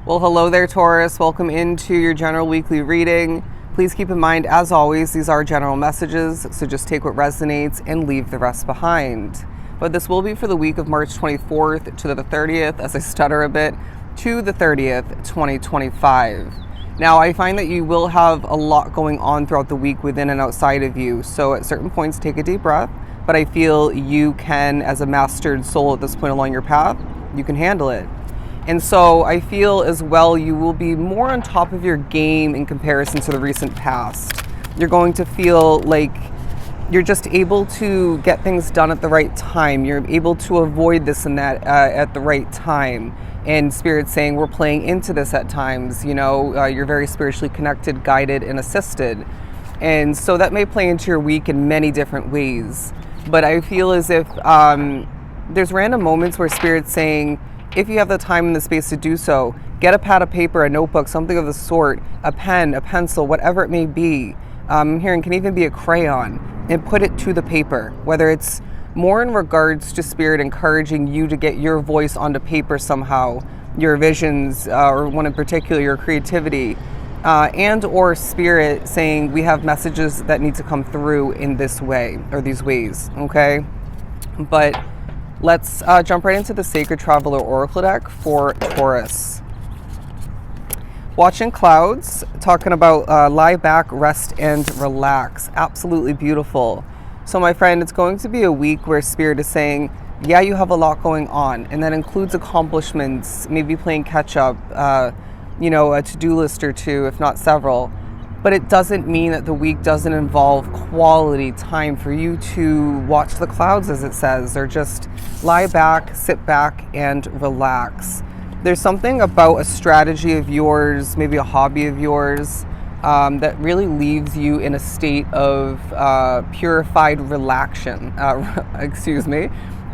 Well, hello there, Taurus. Welcome into your general weekly reading. Please keep in mind, as always, these are general messages, so just take what resonates and leave the rest behind. But this will be for the week of March 24th to the 30th, as I stutter a bit, to the 30th, 2025. Now, I find that you will have a lot going on throughout the week within and outside of you, so at certain points, take a deep breath, but I feel you can, as a mastered soul at this point along your path, you can handle it. And so I feel as well you will be more on top of your game in comparison to the recent past. You're going to feel like you're just able to get things done at the right time. You're able to avoid this and that at the right time. And Spirit's saying we're playing into this at times. You know, you're very spiritually connected, guided, and assisted. And so that may play into your week in many different ways. But I feel as if there's random moments where Spirit's saying, if you have the time and the space to do so, get a pad of paper, a notebook, something of the sort, a pen, a pencil, whatever it may be. Here, and can even be a crayon, and put it to the paper, whether it's more in regards to Spirit encouraging you to get your voice onto paper somehow, your visions, or one in particular, your creativity, and or Spirit saying we have messages that need to come through in this way, or these ways, okay? But let's jump right into the Sacred Traveler Oracle deck for Taurus. Watching clouds, talking about lie back, rest, and relax. Absolutely beautiful. So my friend, it's going to be a week where Spirit is saying, yeah, you have a lot going on, and that includes accomplishments, maybe playing catch up, a to-do list or two, if not several. But it doesn't mean that the week doesn't involve quality time for you to watch the clouds, as it says, or just lie back, sit back, and relax. There's something about a strategy of yours, maybe a hobby of yours, that really leaves you in a state of purified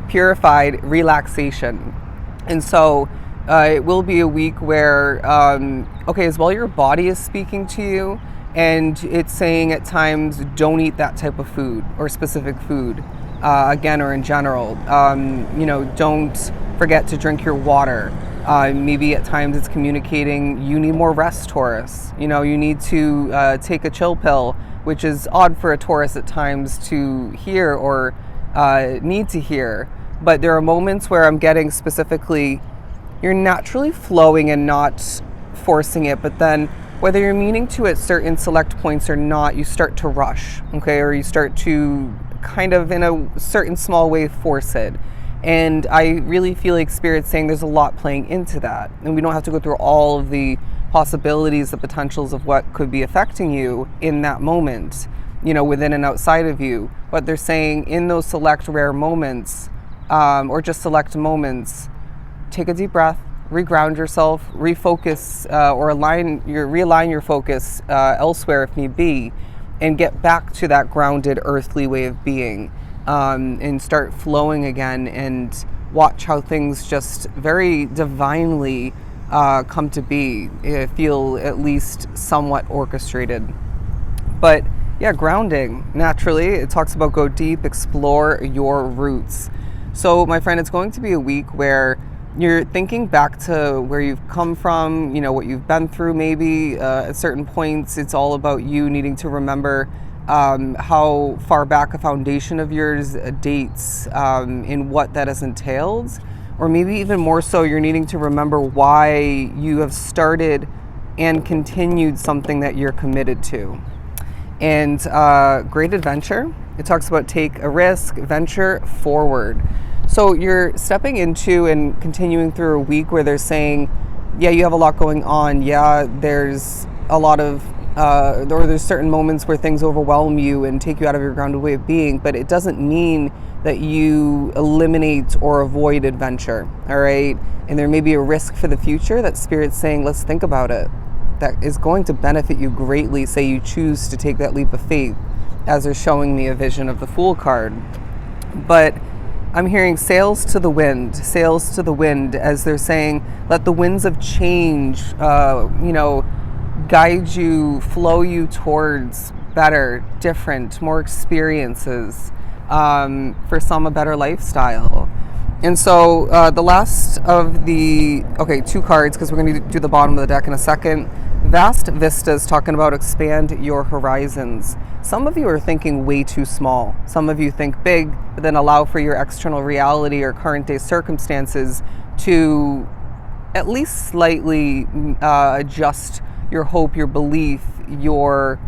purified relaxation. And so it will be a week where, as well, your body is speaking to you, and it's saying at times, don't eat that type of food or specific food, again, or in general. Don't forget to drink your water. Maybe at times it's communicating you need more rest, Taurus. You need to take a chill pill, which is odd for a Taurus at times to hear or need to hear. But there are moments where I'm getting specifically, you're naturally flowing and not forcing it, but then whether you're meaning to at certain select points or not, you start to rush, okay? Or you start to kind of in a certain small way force it. And I really feel like Spirit's saying there's a lot playing into that. And we don't have to go through all of the possibilities, the potentials of what could be affecting you in that moment, within and outside of you. But they're saying in those select rare moments, or just select moments, take a deep breath, reground yourself, refocus, or realign your focus elsewhere if need be, and get back to that grounded earthly way of being, and start flowing again, and watch how things just very divinely come to be, feel at least somewhat orchestrated. But yeah, grounding, naturally, it talks about go deep, explore your roots. So my friend, it's going to be a week where you're thinking back to where you've come from, what you've been through maybe. At certain points, it's all about you needing to remember how far back a foundation of yours dates, in what that has entailed. Or maybe even more so, you're needing to remember why you have started and continued something that you're committed to. And great adventure. It talks about take a risk, venture forward. So you're stepping into and continuing through a week where they're saying, yeah, you have a lot going on. Yeah, there's a lot of, or there's certain moments where things overwhelm you and take you out of your grounded way of being, but it doesn't mean that you eliminate or avoid adventure, all right? And there may be a risk for the future that Spirit's saying, let's think about it. That is going to benefit you greatly, say you choose to take that leap of faith, as they're showing me a vision of the Fool card. But I'm hearing sails to the wind, as they're saying, let the winds of change, guide you, flow you towards better, different, more experiences, for some a better lifestyle. And so the last of the, two cards, because we're going to do the bottom of the deck in a second. Vast Vistas, talking about expand your horizons. Some of you are thinking way too small. Some of you think big, but then allow for your external reality or current day circumstances to at least slightly adjust your hope, your belief, your,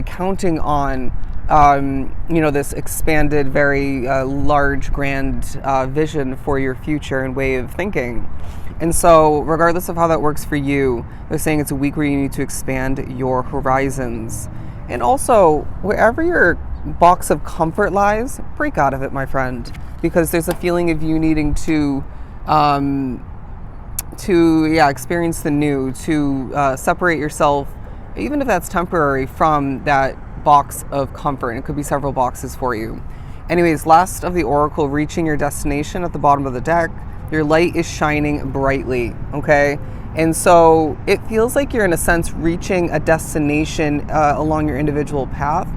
counting on this expanded, very large, grand vision for your future and way of thinking. And so regardless of how that works for you, they're saying it's a week where you need to expand your horizons. And also, wherever your box of comfort lies, break out of it, my friend, because there's a feeling of you needing to experience the new, to separate yourself, even if that's temporary, from that box of comfort. And it could be several boxes for you. Anyways, last of the oracle, reaching your destination at the bottom of the deck. Your light is shining brightly, okay? And so it feels like you're, in a sense, reaching a destination along your individual path.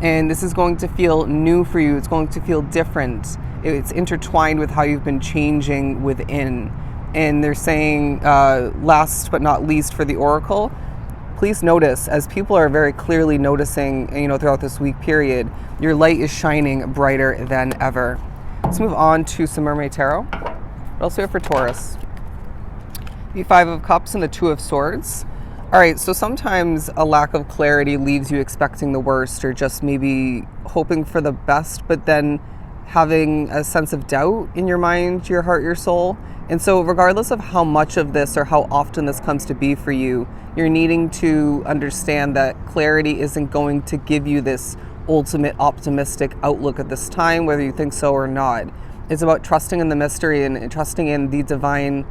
And this is going to feel new for you. It's going to feel different. It's intertwined with how you've been changing within. And they're saying, last but not least for the oracle, please notice, as people are very clearly noticing, throughout this week period, your light is shining brighter than ever. Let's move on to some Mermaid Tarot. What else do we have for Taurus? The Five of Cups and the Two of Swords. All right, so sometimes a lack of clarity leaves you expecting the worst, or just maybe hoping for the best, but then having a sense of doubt in your mind, your heart, your soul. And so regardless of how much of this or how often this comes to be for you, you're needing to understand that clarity isn't going to give you this ultimate optimistic outlook at this time, whether you think so or not. It's about trusting in the mystery and trusting in the divine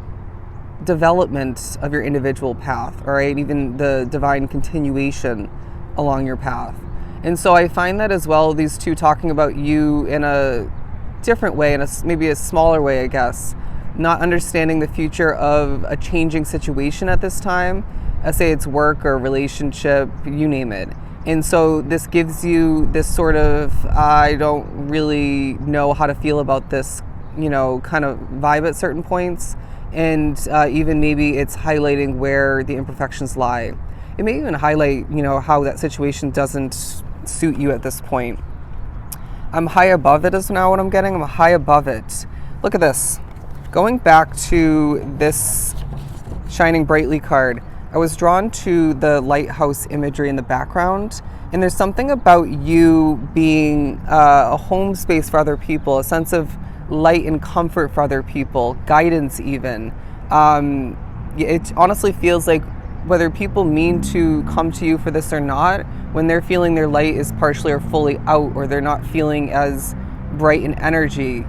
development of your individual path, all right? Even the divine continuation along your path. And so I find that as well, these two talking about you in a different way, in maybe a smaller way, I guess, not understanding the future of a changing situation at this time. I say it's work or relationship, you name it. And so this gives you this sort of, I don't really know how to feel about this, kind of vibe at certain points. And even maybe it's highlighting where the imperfections lie. It may even highlight, how that situation doesn't suit you at this point. I'm high above it is now what I'm getting. I'm high above it. Look at this. Going back to this Shining Brightly card, I was drawn to the lighthouse imagery in the background, and there's something about you being a home space for other people, a sense of light and comfort for other people, guidance even. It honestly feels like whether people mean to come to you for this or not, when they're feeling their light is partially or fully out, or they're not feeling as bright in energy,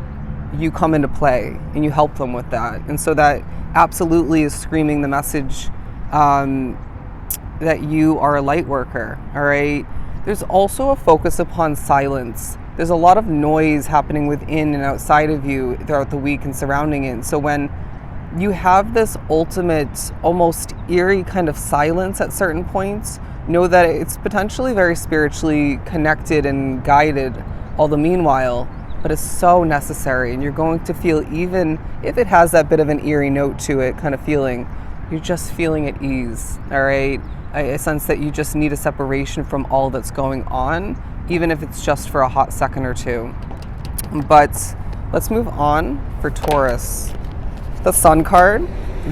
you come into play and you help them with that. And so that absolutely is screaming the message that you are a light worker, all right? There's also a focus upon silence. There's a lot of noise happening within and outside of you throughout the week and surrounding it. So when you have this ultimate, almost eerie kind of silence at certain points, know that it's potentially very spiritually connected and guided all the meanwhile, but it's so necessary. And you're going to feel, even if it has that bit of an eerie note to it kind of feeling, you're just feeling at ease, all right? A sense that you just need a separation from all that's going on, even if it's just for a hot second or two. But let's move on for Taurus. The Sun card,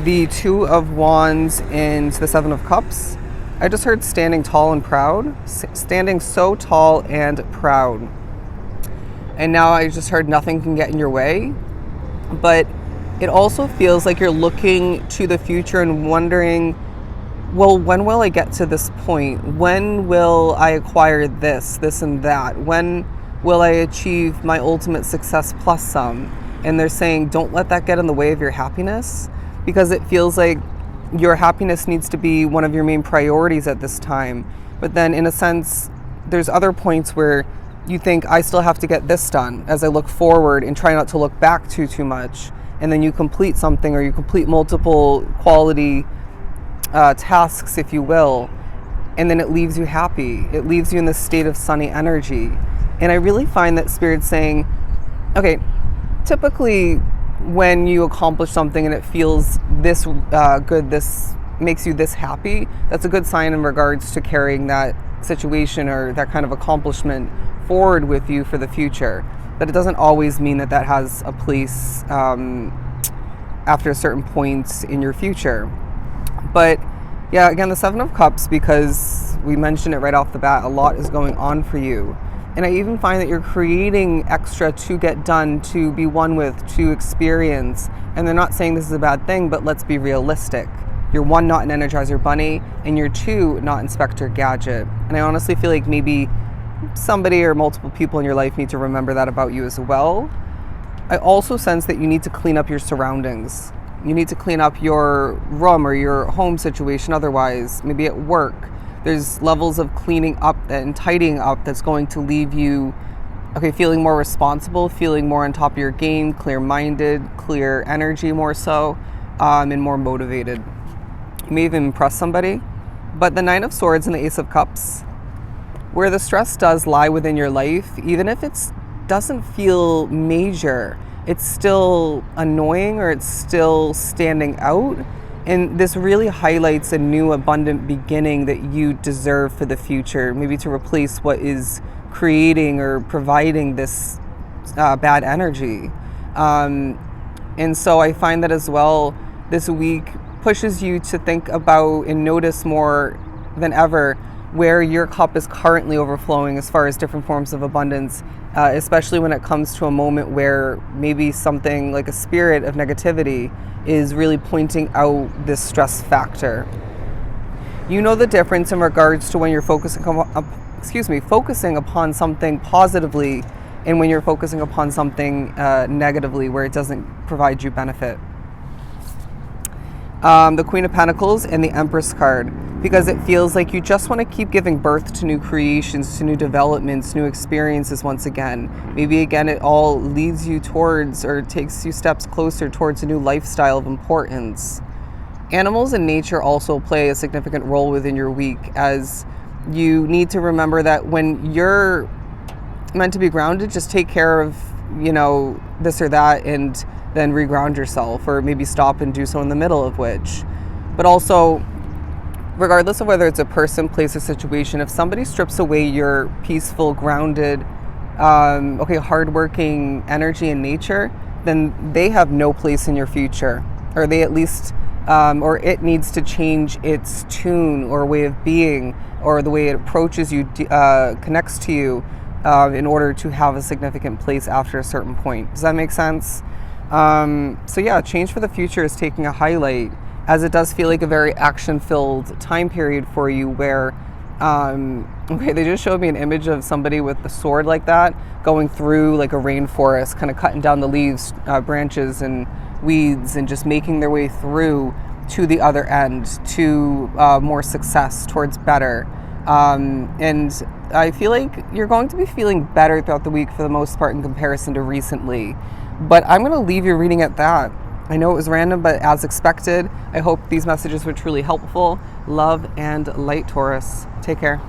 the Two of Wands, and the Seven of Cups. I just heard standing tall and proud, standing so tall and proud. And now I just heard nothing can get in your way. But it also feels like you're looking to the future and wondering, well, when will I get to this point? When will I acquire this and that? When will I achieve my ultimate success plus some? And they're saying, don't let that get in the way of your happiness, because it feels like your happiness needs to be one of your main priorities at this time. But then in a sense, there's other points where you think, I still have to get this done as I look forward and try not to look back too much. And then you complete something, or you complete multiple quality tasks, if you will, and then it leaves you happy. It leaves you in this state of sunny energy. And I really find that Spirit's saying, okay, typically when you accomplish something and it feels this good, this makes you this happy, that's a good sign in regards to carrying that situation or that kind of accomplishment forward with you for the future. But it doesn't always mean that that has a place after a certain point in your future. But yeah, again, the Seven of Cups, because we mentioned it right off the bat, a lot is going on for you. And I even find that you're creating extra to get done, to be one with, to experience. And they're not saying this is a bad thing, but let's be realistic. You're one, not an Energizer Bunny, and you're two, not Inspector Gadget. And I honestly feel like maybe somebody or multiple people in your life need to remember that about you as well. I also sense that you need to clean up your surroundings. You need to clean up your room or your home situation otherwise, maybe at work. There's levels of cleaning up and tidying up that's going to leave you, feeling more responsible, feeling more on top of your game, clear-minded, clear energy more so, and more motivated. You may even impress somebody. But the Nine of Swords and the Ace of Cups, where the stress does lie within your life, even if it doesn't feel major, it's still annoying or it's still standing out. And this really highlights a new abundant beginning that you deserve for the future, maybe to replace what is creating or providing this bad energy. And so I find that as well, this week pushes you to think about and notice more than ever where your cup is currently overflowing as far as different forms of abundance, especially when it comes to a moment where maybe something like a spirit of negativity is really pointing out this stress factor. You know the difference in regards to when you're focusing upon something positively and when you're focusing upon something negatively where it doesn't provide you benefit. The Queen of Pentacles and the Empress card, because it feels like you just want to keep giving birth to new creations, to new developments, new experiences once again. Maybe again it all leads you towards or takes you steps closer towards a new lifestyle of importance. Animals and nature also play a significant role within your week, as you need to remember that when you're meant to be grounded, just take care of, this or that and then reground yourself, or maybe stop and do so in the middle of which. But also, regardless of whether it's a person, place, or situation, if somebody strips away your peaceful, grounded, hardworking energy and nature, then they have no place in your future, or they at least, or it needs to change its tune or way of being, or the way it approaches you, connects to you, in order to have a significant place after a certain point. Does that make sense? Change for the future is taking a highlight, as it does feel like a very action-filled time period for you where, they just showed me an image of somebody with the sword like that, going through like a rainforest, kind of cutting down the leaves, branches and weeds, and just making their way through to the other end, to more success, towards better. And I feel like you're going to be feeling better throughout the week for the most part in comparison to recently. But I'm going to leave your reading at that. I know it was random, but as expected, I hope these messages were truly helpful. Love and light, Taurus. Take care.